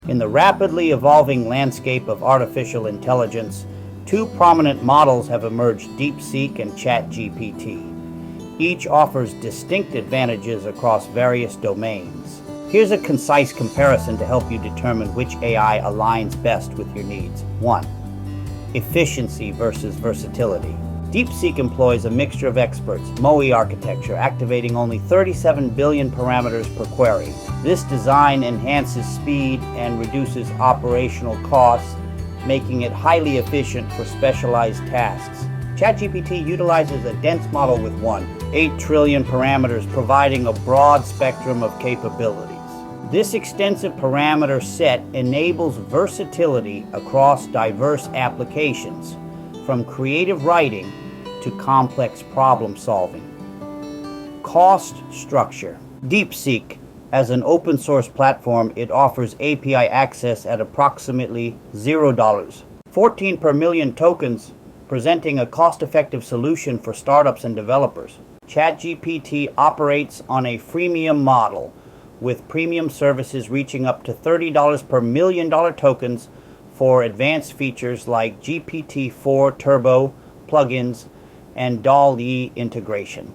In the rapidly evolving landscape of artificial intelligence, two prominent models have emerged: DeepSeek and ChatGPT. Each offers distinct advantages across various domains. Here's a concise comparison to help you determine which AI aligns best with your needs. 1. Efficiency versus versatility. DeepSeek employs a mixture of experts, MOE architecture, activating only 37 billion parameters per query. This design enhances speed and reduces operational costs, making it highly efficient for specialized tasks. ChatGPT utilizes a dense model with 8 trillion parameters, providing a broad spectrum of capabilities. This extensive parameter set enables versatility across diverse applications, from creative writing to complex problem solving. Cost structure. DeepSeek, as an open source platform, it offers API access at approximately $0, 14 per million tokens, presenting a cost-effective solution for startups and developers. ChatGPT operates on a freemium model, with premium services reaching up to $30 per million tokens for advanced features like GPT-4 Turbo, plugins, and DALL-E integration.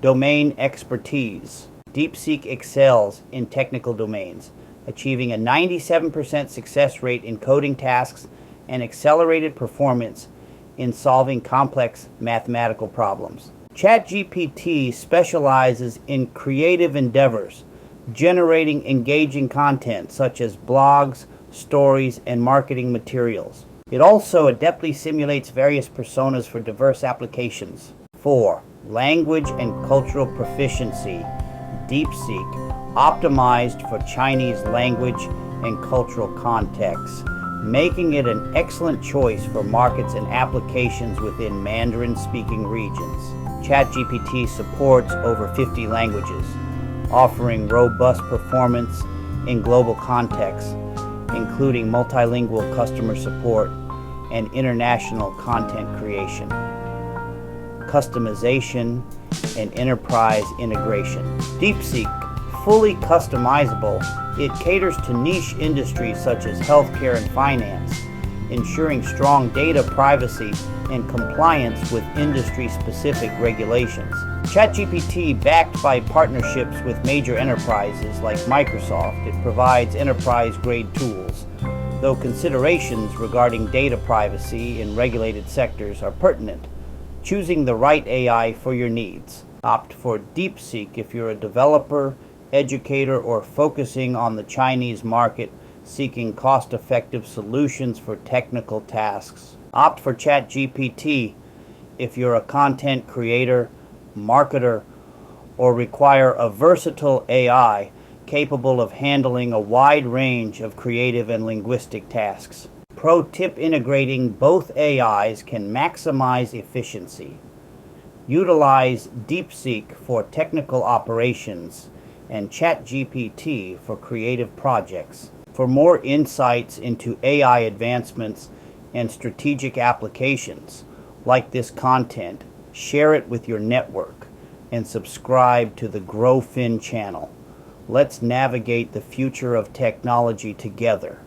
Domain expertise. DeepSeek excels in technical domains, achieving a 97% success rate in coding tasks and accelerated performance in solving complex mathematical problems. ChatGPT specializes in creative endeavors, generating engaging content such as blogs, stories, and marketing materials. It also adeptly simulates various personas for diverse applications. 4. Language and cultural proficiency. DeepSeek, optimized for Chinese language and cultural contexts, making it an excellent choice for markets and applications within Mandarin-speaking regions. ChatGPT supports over 50 languages, offering robust performance in global contexts, including multilingual customer support and international content creation, customization, and enterprise integration. DeepSeek, fully customizable, it caters to niche industries such as healthcare and finance, ensuring strong data privacy and compliance with industry-specific regulations. ChatGPT, backed by partnerships with major enterprises like Microsoft, it provides enterprise-grade tools, though considerations regarding data privacy in regulated sectors are pertinent. Choosing the right AI for your needs. Opt for DeepSeek if you're a developer, educator, or focusing on the Chinese market, seeking cost-effective solutions for technical tasks. Opt for ChatGPT if you're a content creator, marketer, or require a versatile AI capable of handling a wide range of creative and linguistic tasks. Pro tip: integrating both AIs can maximize efficiency. Utilize DeepSeek for technical operations and ChatGPT for creative projects. For more insights into AI advancements and strategic applications, like this content, share it with your network, and subscribe to the GrowFin channel. Let's navigate the future of technology together.